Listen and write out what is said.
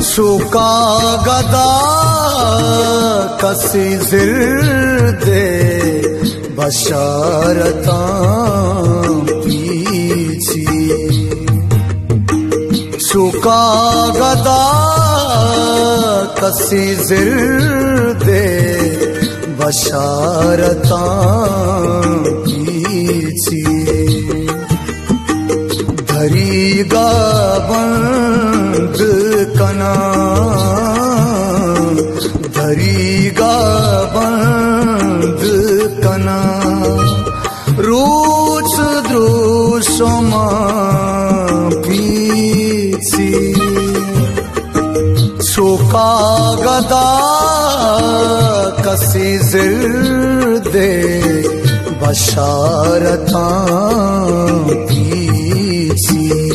सुका गदा कसी जिर्दे बशारता पीछी। सुका गदा कसी जिर्दे बशारता पीछी। धरी बंद कना धरी बंद कना रूच द्रुसमा पीछी। सुका गदा कसी जिर्दे बशारता पीछी।